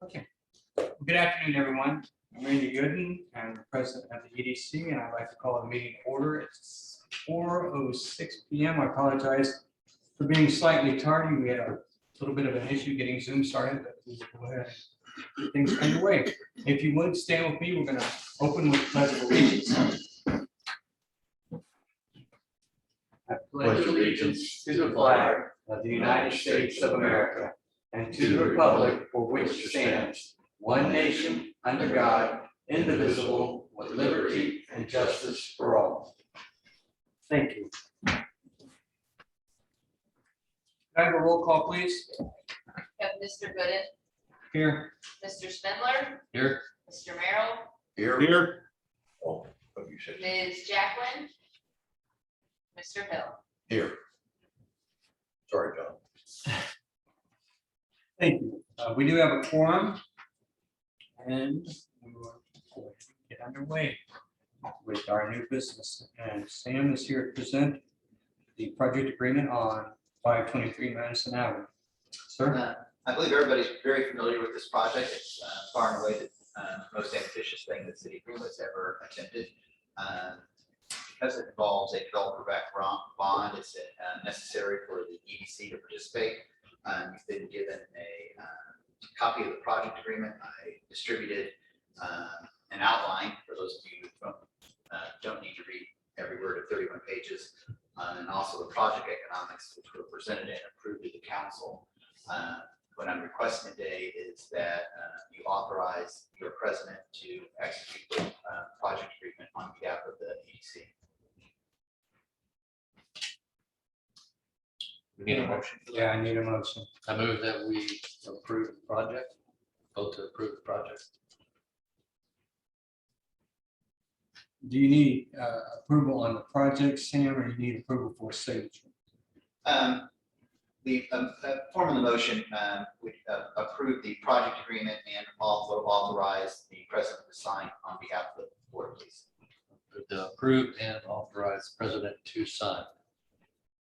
Okay. Good afternoon, everyone. I'm Randy Gooden. I'm the president of the EDC, and I'd like to call the meeting to order. It's 4:06 p.m. I apologize for being slightly tardy. We had a little bit of an issue getting Zoom started, but we will go ahead and get things underway. If you would stand with me, we're going to open with the Pledge of Allegiance. I pledge allegiance to the flag of the United States of America and to the republic for which it stands, one nation, under God, indivisible, with liberty and justice for all. Thank you. Can I have a roll call, please? We have Mr. Gooden, Here. Mr. Spindler, Here. Mr. Merrill, Here. Oh, what you said. Ms. Jacqueline, Mr. Hill. Here. Sorry, John. Thank you. We do have a quorum, and we will get underway with our new business. And Sam is here to present the project agreement on 523 Madison Avenue. Sir? I believe everybody's very familiar with this project. It's far and away the most ambitious thing that City of Greenwood has ever attempted. Because it involves a developer-backed bond, it's necessary for the EDC to participate. You've been given a copy of the project agreement. I distributed an outline for those of you who don't need to read every word of 31 pages, and also the project economics, which were presented and approved to the council. What I'm requesting today is that you authorize your president to execute the project agreement on behalf of the EDC. We need a motion. Yeah, I need a motion. I move that we approve the project, vote to approve the project. Do you need approval on the project, Sam, or you need approval for signature? The form of the motion would approve the project agreement and also authorize the president to sign on behalf of the board, please. To approve and authorize the president to sign.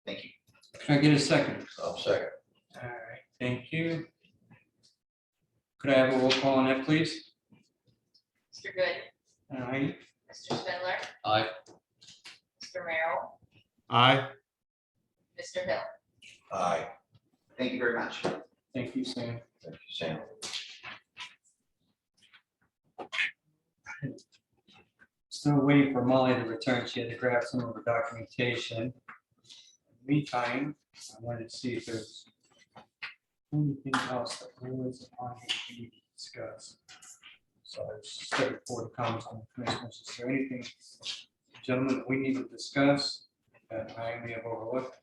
Thank you. Can I get a second? I'll second. All right, thank you. Could I have a roll call on that, please? Mr. Gooden, All right. Mr. Spindler, Aye. Mr. Merrill, Aye. Mr. Hill. Aye. Thank you very much. Thank you, Sam. Thank you, Sam. Still waiting for Molly to return. She had to grab some of her documentation. Meantime, I wanted to see if there's anything else that was on here we need to discuss. So I was just looking forward to comments on the commissioners. Is there anything, gentlemen, that we need to discuss that I may have overlooked?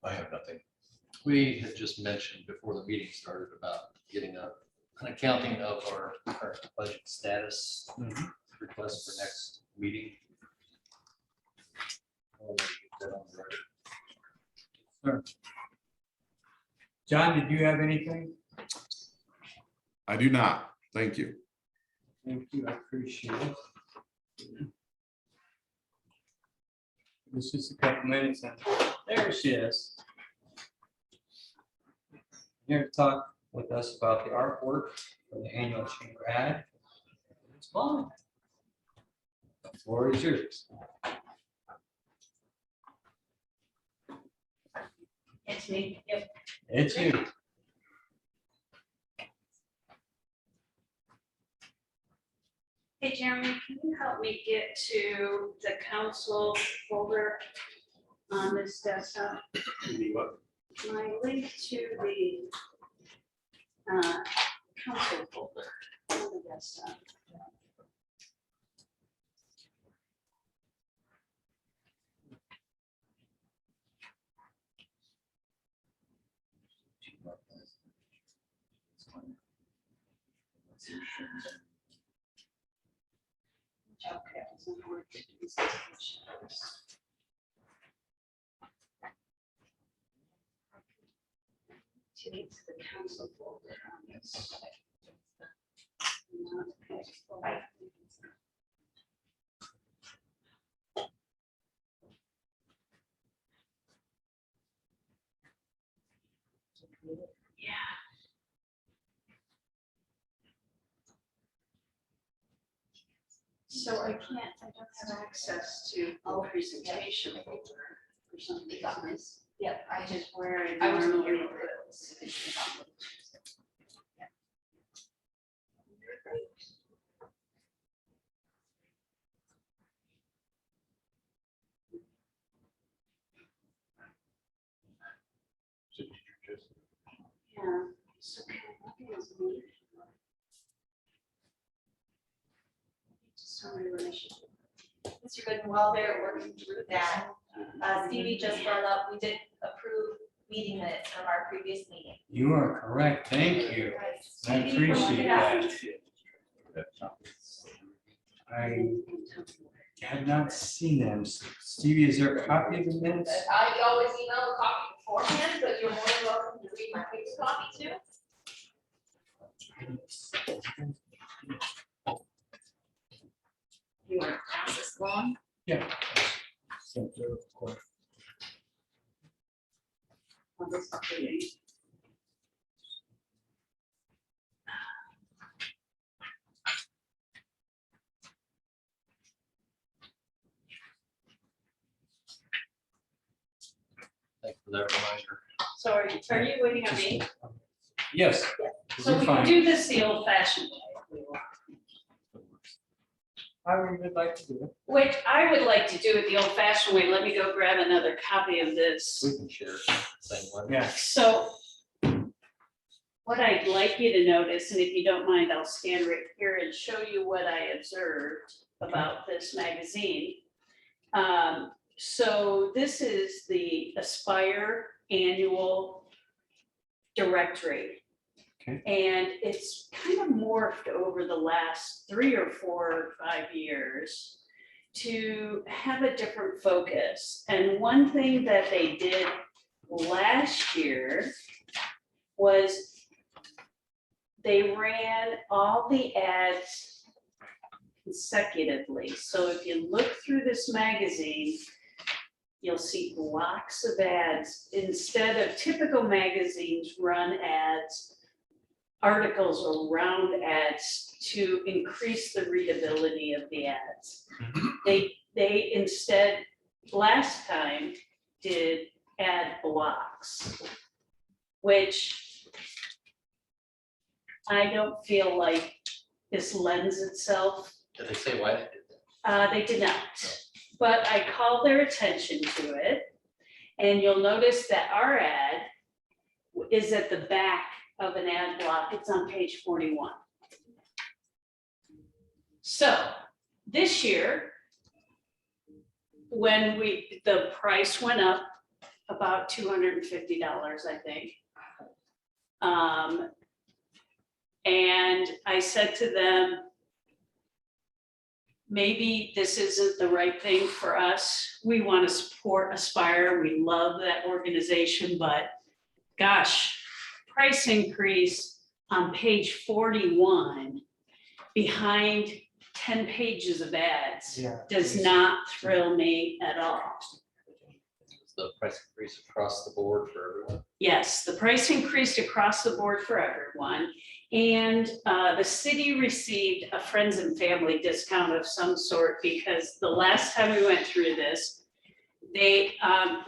I have nothing. We had just mentioned before the meeting started about getting an accounting of our current budget status request for next meeting. I'll get that on the record. Sure. John, did you have anything? I do not. Thank you. Thank you, I appreciate it. It's just a couple minutes and there she is. Here to talk with us about the artwork for the annual chamber ad. It's fun. The floor is yours. It's me. Yep. It's you. Hey, Jeremy, can you help me get to the council folder on this desktop? My link to the council folder on the desktop. Okay, so we're taking this discussion. To get to the council folder on this. Okay. Yeah. So I don't have access to all presentation paper or something. You got this. Yep, I just, Just where I wasn't normally here. put. So did you just- Yeah. So can I look at his name? Just tell me what I should do. Mr. Good, and while they're working through that, Stevie just brought up, we did approve meeting minutes from our previous meeting. You are correct. Thank you. I Stevie, appreciate yeah. that. I had not seen them. Stevie, is there a copy of the minutes? I always email a copy beforehand, but you're more than welcome to read my previous copy too. You want to pass this along? Yeah. So, of course. On this updating. Thanks for that reminder. So are you waiting on me? Yes. So we're we can fine. do this the old fashioned way. if we want. I would like to do it. Which I would like to do it the old fashioned way. Let me go grab another copy of this. We can share the same one. Yeah. So what I'd like you to notice, and if you don't mind, I'll stand right here and show you what I observed about this magazine. So this is the Aspire Annual Directory. Okay. And it's kind of morphed over the last 3 or 4 or 5 years to have a different focus. And one thing that they did last year was they ran all the ads consecutively. So if you look through this magazine, you'll see blocks of ads. Instead of typical magazines run ads, articles around ads to increase the readability of the ads. They instead, last time, did ad blocks, which I don't feel like this lends itself. Did they say why they did that? They did not, but I called their attention to it. And you'll notice that our ad is at the back of an ad block. It's on page 41. So this year, when the price went up about $250, I think. And I said to them, maybe this isn't the right thing for us. We want to support Aspire. We love that organization, but gosh, price increase on page 41 behind 10 pages of ads Yeah. does not thrill me at all. Was the price increase across the board for everyone? Yes, the price increased across the board for everyone. And the city received a friends and family discount of some sort because the last time we went through this,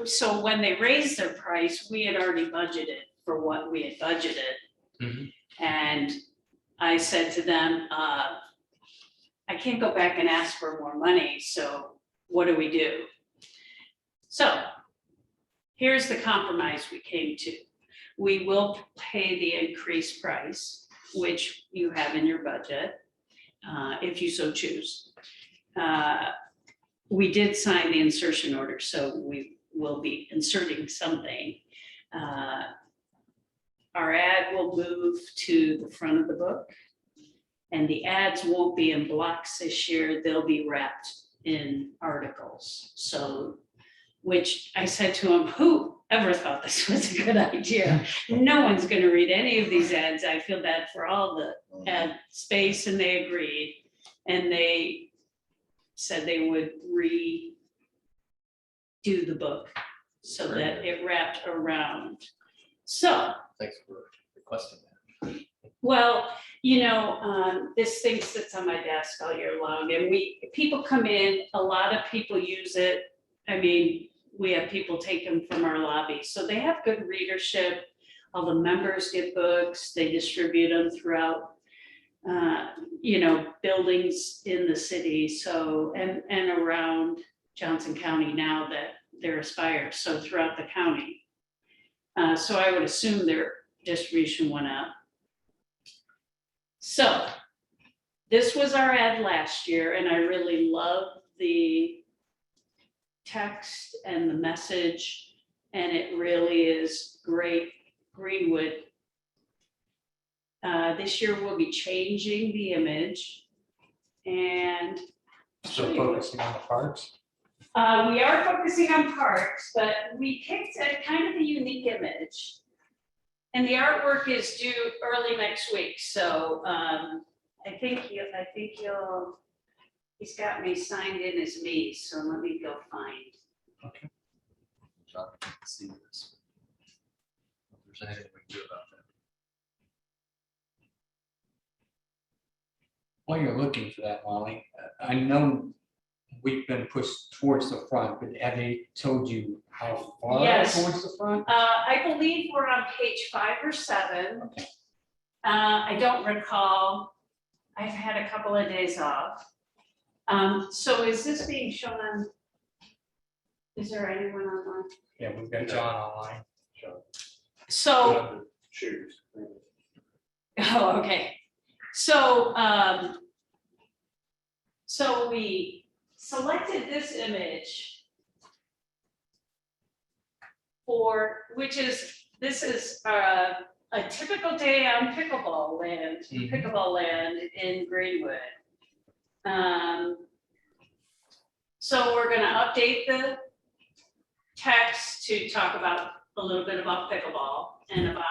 so when they raised their price, we had already budgeted for what we had budgeted. Mhm. And I said to them, I can't go back and ask for more money, so what do we do? So here's the compromise we came to. We will pay the increased price, which you have in your budget, if you so choose. We did sign the insertion order, so we will be inserting something. Our ad will move to the front of the book, and the ads won't be in blocks this year. They'll be wrapped in articles. So, which I said to him, who ever thought this was a good idea? No one's going to read any of these ads. I feel bad for all the ad space, and they agreed. And they said they would redo the book so that it wrapped around. So, Thanks for requesting that. well, this thing sits on my desk all year long, and people come in, a lot of people use it. I mean, we have people take them from our lobby, so they have good readership. All the members get books, they distribute them throughout, buildings in the city, so, and around Johnson County now that they're Aspire, so throughout the county. So I would assume their distribution went up. So this was our ad last year, and I really loved the text and the message, and it really is great. Greenwood. This year we'll be changing the image, and Still focusing on the parks. we are focusing on parks, but we picked a kind of a unique image. And the artwork is due early next week, so I think you'll, he's got me signed in as me, so let me go find. See this. If there's anything we can do about that. While you're looking for that, Molly, I know we've been pushed towards the front, but have they told you how far Yes. towards the front? I believe we're on page 5 or 7. I don't recall. I've had a couple of days off. So is this being shown on? Is there anyone online? Yeah, we've got John online. So, Shoes. oh, okay. So, so we selected this image this is a typical day on pickleball land in Greenwood. So we're gonna update the text to talk about a little bit about pickleball and about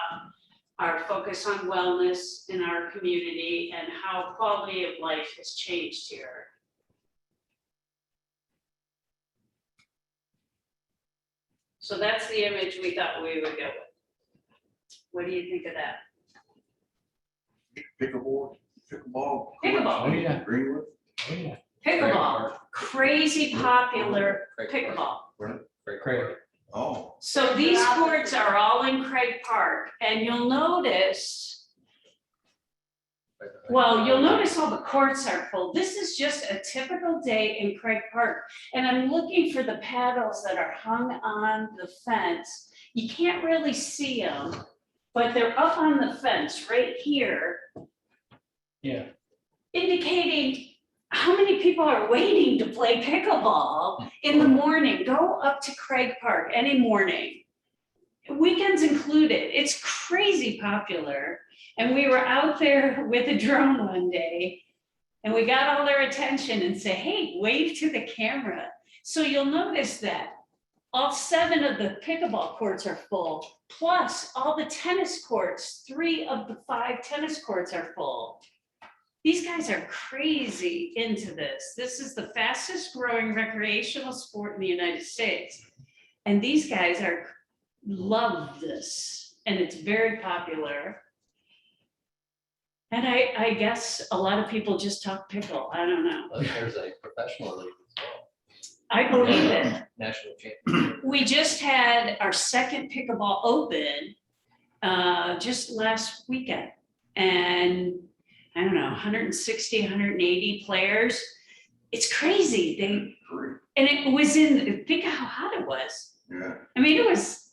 our focus on wellness in our community and how quality of life has changed here. So that's the image we thought we would go with. What do you think of that? Pickleball. Pickleball. Oh, yeah. Greenwood. Oh, yeah. Pickleball, crazy popular pickleball. Great. Oh. So these courts are all in Craig Park, and you'll notice, well, you'll notice all the courts are full. This is just a typical day in Craig Park. And I'm looking for the paddles that are hung on the fence. You can't really see them, but they're up on the fence right here, Yeah. indicating how many people are waiting to play pickleball in the morning. Go up to Craig Park any morning, weekends included. It's crazy popular. And we were out there with a drone one day, and we got all their attention and say, hey, wave to the camera. So you'll notice that all 7 of the pickleball courts are full, plus all the tennis courts, 3 of the 5 tennis courts are full. These guys are crazy into this. This is the fastest growing recreational sport in the United States. And these guys love this, and it's very popular. And I guess a lot of people just talk pickle. I don't know. There's a professional league as well. I believe it. National champion. We just had our second pickleball open just last weekend. And I don't know, 160, 180 players. It's crazy. And it was think how hot it was. Yeah. I mean, it was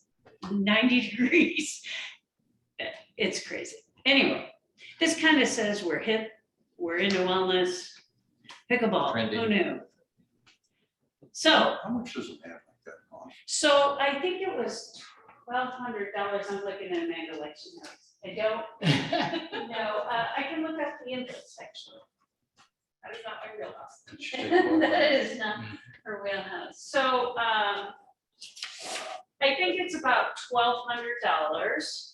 90 degrees. It's crazy. Anyway, this kind of says we're hip, we're into wellness, pickleball, Trendy. who knew? So, How much does it have like that cost? so I think it was $1,200. I'm looking at Amanda election notes. I don't know. I can look up the inputs actually. That is not my real house. That is not her wheelhouse. So I think it's about $1,200.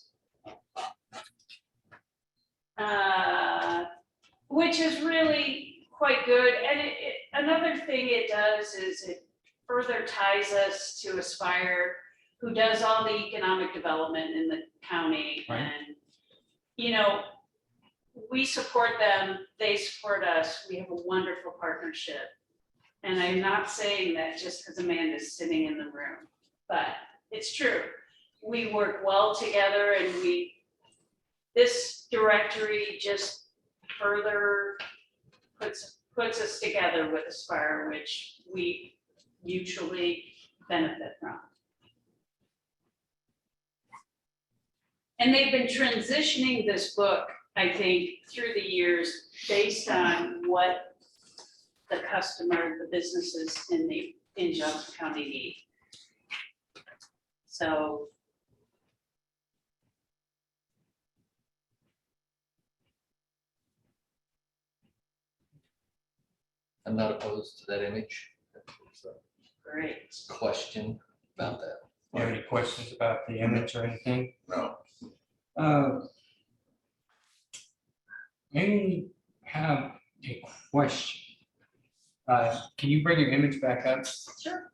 Which is really quite good. And another thing it does is it further ties us to Aspire, who does all the economic development in the county. Right. And, we support them, they support us, we have a wonderful partnership. And I'm not saying that just because Amanda's sitting in the room, but it's true. We work well together and this directory just further puts us together with Aspire, which we mutually benefit from. And they've been transitioning this book, I think, through the years based on what the customer, the businesses in Johnson County need. So. I'm not opposed to that image. Great. Question about that. Do you have any questions about the image or anything? No, Maybe have a question. Can you bring your image back up? Sure.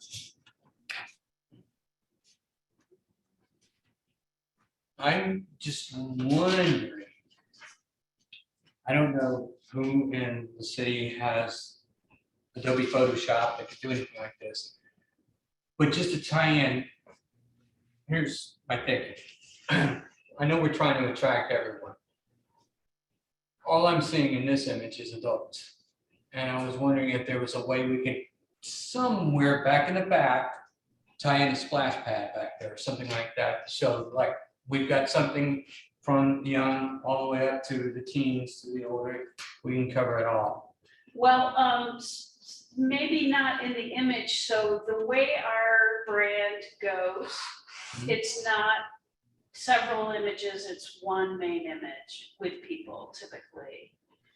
I'm just wondering, I don't know who in the city has Adobe Photoshop that could do anything like this. But just to tie in, here's my thinking. I know we're trying to attract everyone. All I'm seeing in this image is adults. And I was wondering if there was a way we could somewhere back in the back, tie in a splash pad back there, or something like that. So like, we've got something from the young all the way up to the teens, to the older, we can cover it all. Well, maybe not in the image. So the way our brand goes, it's not several images, it's one main image with people typically.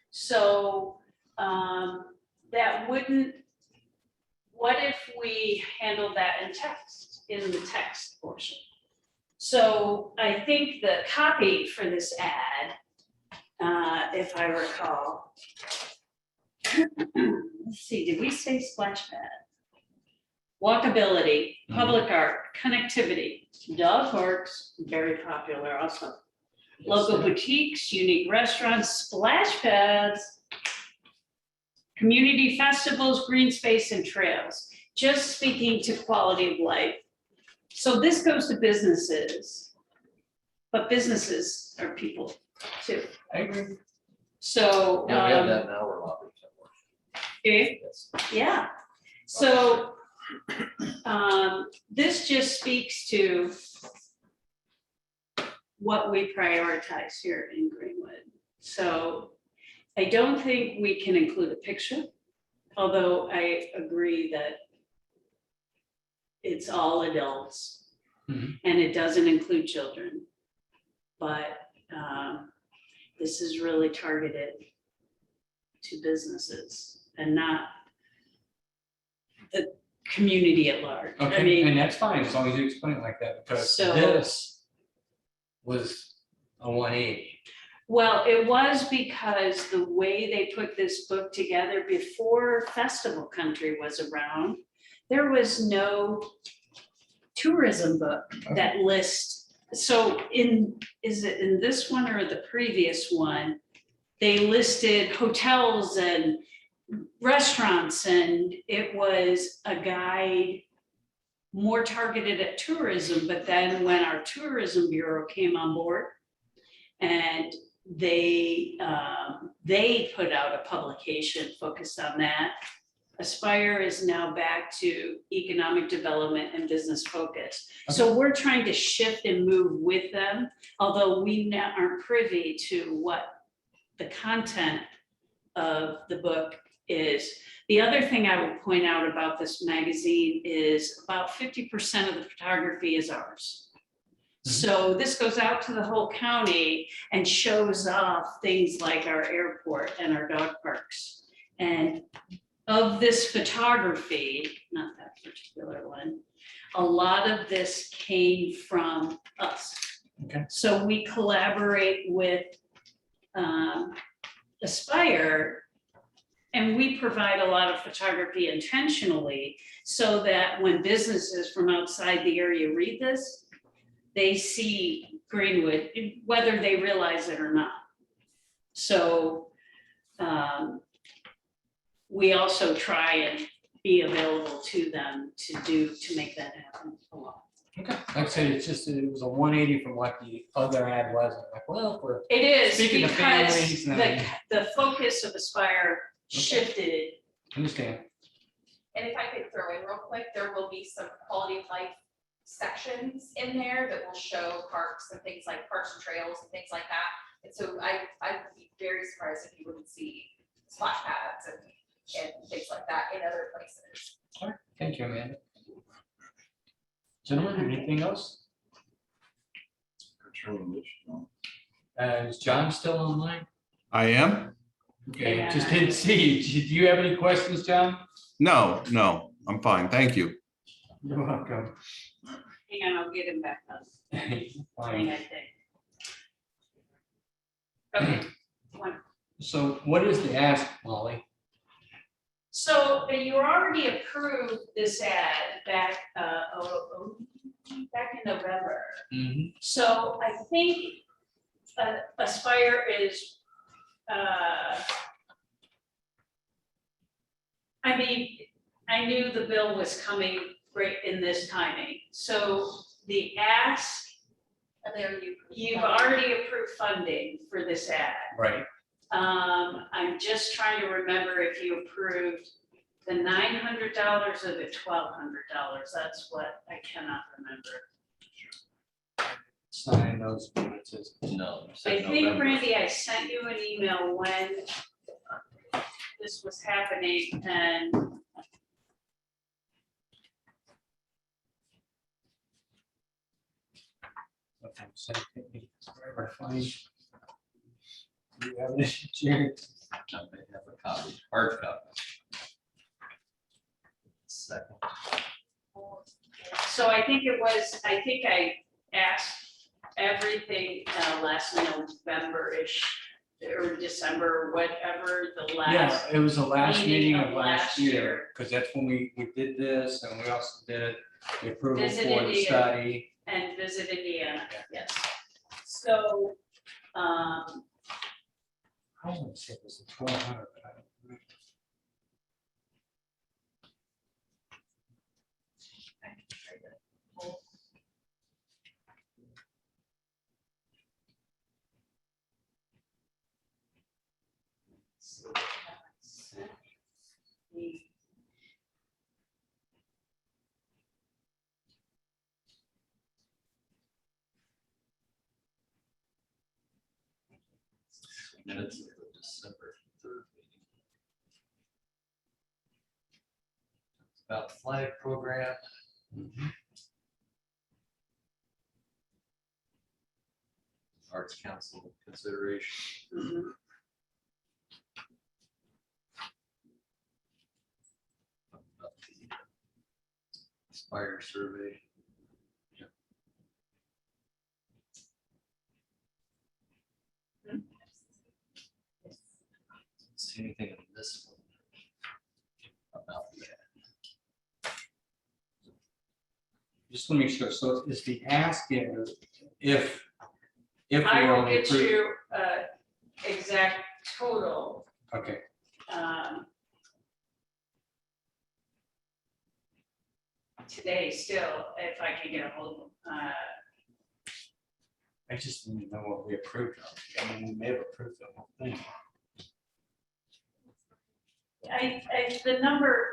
So that wouldn't, what if we handle that in text, in the text portion? So I think the copy for this ad, if I recall, let's see, did we say splash pad? Walkability, public art, connectivity, dog parks, very popular also. Local boutiques, unique restaurants, splash pads, community festivals, green space and trails, just speaking to quality of life. So this goes to businesses, but businesses are people too. I agree. So. Yeah, we have that now, we're lobbying somewhere. Okay. Yes. Yeah, so this just speaks to what we prioritize here in Greenwood. So I don't think we can include a picture, although I agree that it's all adults and it doesn't include children. But this is really targeted to businesses and not the community at large. I Okay, mean, and that's fine, as long as you explain it like that, because So- this was a 180. well, it was because the way they put this book together before Festival Country was around, there was no tourism book that lists. So is it in this one or the previous one? They listed hotels and restaurants, and it was a guide more targeted at tourism. But then when our tourism bureau came on board and they put out a publication focused on that, Aspire is now back to economic development and business focus. So we're trying to shift and move with them, although we now aren't privy to what the content of the book is. The other thing I would point out about this magazine is about 50% of the photography is ours. So this goes out to the whole county and shows off things like our airport and our dog parks. And of this photography, not that particular one, a lot of this came from us. Okay. So we collaborate with Aspire, and we provide a lot of photography intentionally so that when businesses from outside the area read this, they see Greenwood, whether they realize it or not. So we also try and be available to them to make that happen a lot. Okay, like I said, it's just, it was a 180 from what the other ad was. I'm like, well, we're, It is Speaking of because families and- the focus of Aspire shifted. understand. And if I could throw in real quick, there will be some quality of life sections in there that will show parks and things like parks and trails and things like that. And so I'd be very surprised if you wouldn't see splash pads and things like that in other places. All right, thank you, Amanda. Gentlemen, anything else? Is John still online? I am? Okay, just didn't see. Do you have any questions, John? No, I'm fine. Thank you. You're welcome. Hang on, I'll get him back up. Fine. I think. Okay, So what is the ask, Molly? so you already approved this ad back, back in November. So I think Aspire is, I mean, I knew the bill was coming right in this timing. So the ask, And there you've already approved funding for this ad. Right. I'm just trying to remember if you approved the $900 or the $1,200. That's what I cannot remember. Sign those, but it says, No. I said think, November. Randy, I sent you an email when this was happening and okay, so take me forever to find. Do you have it, Jerry? I may have a copy, hard copy. Second. so I think I asked everything last November-ish or December, whatever the Yeah, last. it was the last meeting meeting of of last last year. year, because that's when we did this, and we also did the approval Visit for the Indiana. study. And visit Indiana, yes. So, I want to say it was the 1,200, but I don't remember. Minutes of the December 3rd meeting. It's about the flag program. Arts Council consideration. mhm. About the Aspire survey. See anything in this one about that? Just let me make sure, so is the ask if we I will only get approve? you exact total. Okay, Today still, if I can get a hold of them. I just need to know what we approved of. I mean, we may have approved the whole thing. The number,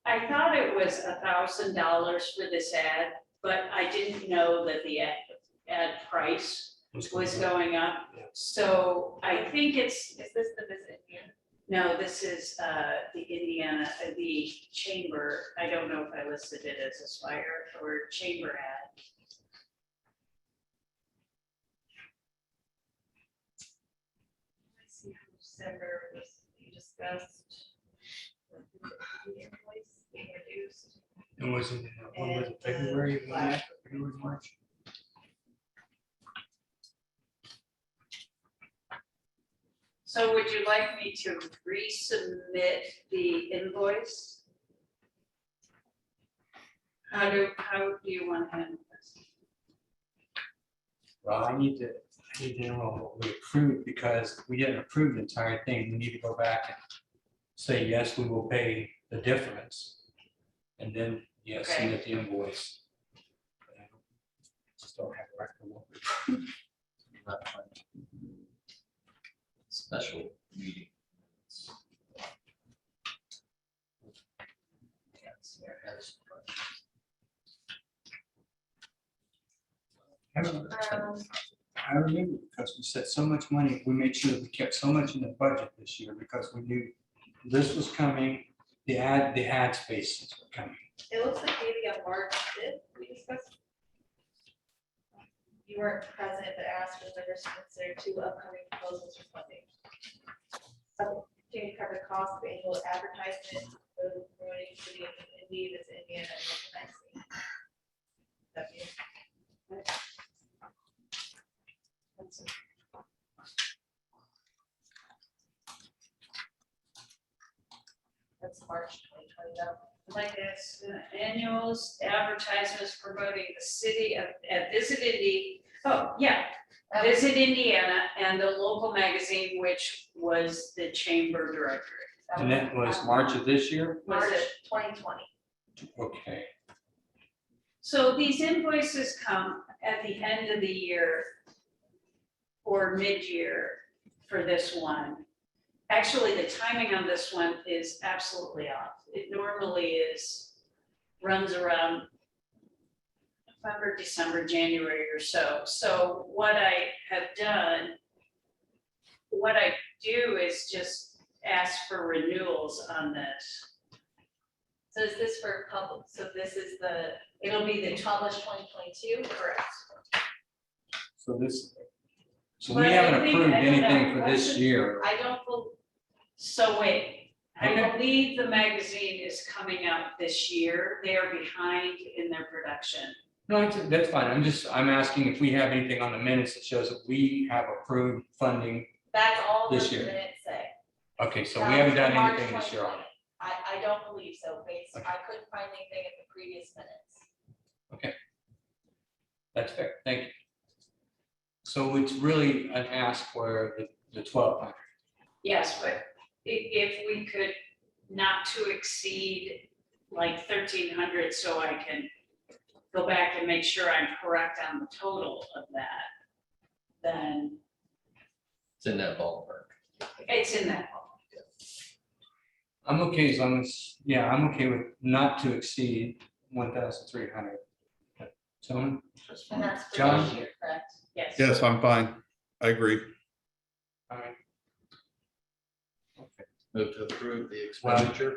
I thought it was $1,000 for this ad, but I didn't know that the ad price was going up. Yeah. So I think it's, Is this the visit here? no, this is the Indiana, the chamber. I don't know if I listed it as Aspire or chamber ad. I see how December was, you discussed. The invoice being reduced. And was it, when was it, February, February, March? So would you like me to resubmit the invoice? How do you want to handle this? Well, I need to we didn't know what we approved because we didn't approve the entire thing. We need to go back and say, yes, we will pay the difference. And then, yes, submit the invoice. But I just don't have a record of what we Not fine. Special meeting. Yes, there has- I remember because we set so much money, we made sure that we kept so much in the budget this year because we knew this was coming, the ad spaces were coming. It looks like maybe on March fifth, we discussed. You weren't present, but asked whether to consider two upcoming proposals for funding. To cover the cost of annual advertisement, for promoting city of Indy, this Indiana and recognizing. That's March 2020 though. Like this, annuals, advertisements promoting the city of, at Visit Indy, oh, yeah. Visit Indiana and the local magazine, which was the chamber directory. And that was March of this year? Was March it? 2020. Okay. So these invoices come at the end of the year or mid-year for this one. Actually, the timing on this one is absolutely off. It normally runs around November, December, January or so. So what I have done, what I do is just ask for renewals on this. So is this for public? So this is the, It'll be the the published 2022, correct? So But we I haven't think- approved I don't know, anything for this wasn't- year. I don't, So wait, I Okay. believe the magazine is coming out this year. They are behind in their production. No, that's fine. I'm asking if we have anything on the minutes that shows that we have approved funding. that's all This the year. minutes say. Okay, so That we haven't was done for March anything this year on it. 2020. I don't believe so, based, Okay. I couldn't find anything in the previous minutes. That's fair. Thank you. So it's really an ask for the 1,200. Yes, but if we could not to exceed like 1,300, so I can go back and make sure I'm correct on the total of that, then It's in that ballpark. it's in that. I'm okay as long as, yeah, I'm okay with not to exceed 1,300. Someone? And that's for John? this year, correct? Yes. Yes, I'm fine. I agree. All right. Okay. Move to approve the expenditure,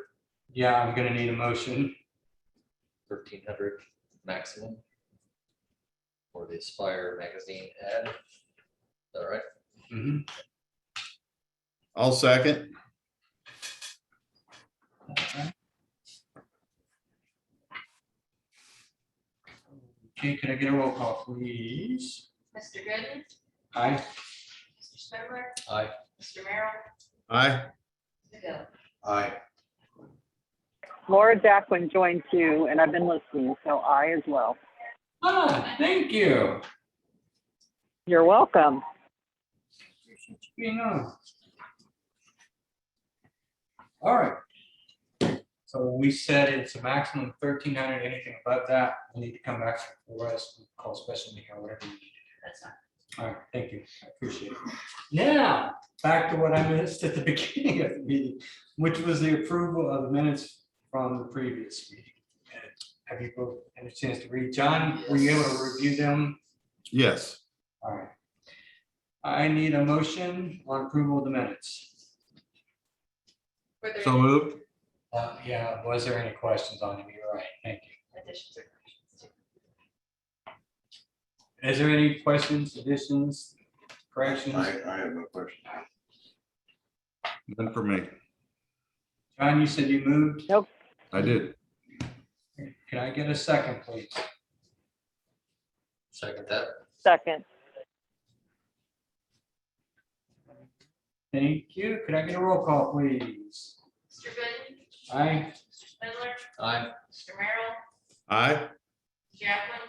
Yeah, I'm gonna need a motion. 1,300 maximum. For the Aspire magazine ad. Is that right? Mhm. I'll second. Okay, can I get a roll call, please? Mr. Gooden, Aye. Mr. Spindler, Aye. Mr. Merrill, Aye. Mr. Hill. Aye. Laura Jacqueline joined too, and I've been listening, so I as well. Ah, thank you. You're welcome. Appreciate you being on. All right. So we said it's a maximum of 1,300, anything above that, we need to come back for us, we call special meeting or whatever you need. That's not. All right, thank you, I appreciate it. Now, back to what I missed at the beginning of the meeting, which was the approval of the minutes from the previous meeting. Have you both had a chance to read? John, were you able to review them? Yes. All right. I need a motion on approval of the minutes. Were there So any moved. Yeah, was there any questions on them? You're right, thank you. additions or corrections to? Is there any questions, additions, corrections? I have no question. None for me. John, you said you moved. I did. Can I get a second, please? Second that. Second, Thank you. Could I get a roll call, please? Mr. Gooden, Aye. Mr. Spindler, Aye. Mr. Merrill, Aye. Jacqueline,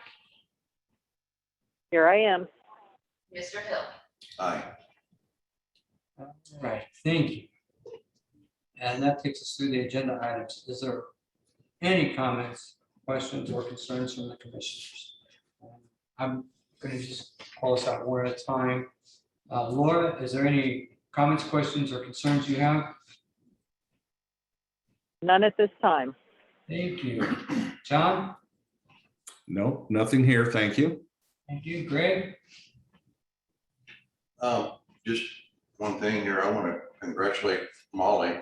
here I am. Mr. Hill. Aye. All right, thank you. And that takes us through the agenda items. Is there any comments, questions, or concerns from the commissioners? I'm going to just call us out one at a time. Laura, is there any comments, questions, or concerns you have? None at this time. Thank you. John? No, nothing here. Thank you. Thank you. Greg? Just one thing here, I want to congratulate Molly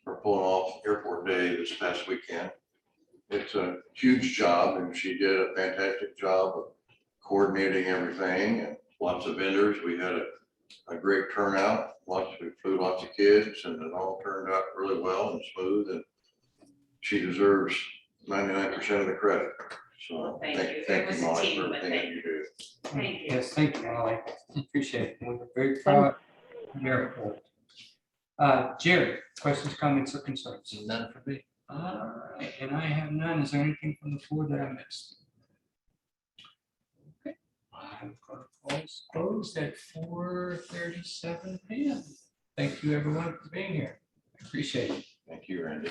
for pulling off Airport Day this past weekend. It's a huge job and she did a fantastic job of coordinating everything and lots of vendors. We had a great turnout, we flew lots of kids and it all turned out really well and smooth, and she deserves 99% of the credit. So Well, thank you. It thank was you, a Molly, team, for but everything that thank you do. Thank you. Yes, thank you, Molly. Appreciate it. We're very proud of your report. Jerry, questions, comments, or concerns? None for me. All right, and I have none. Is there anything from the floor that I missed? Okay, I'm going to close at 4:37 p.m. Thank you, everyone, for being here. I appreciate it. Thank you, Randy.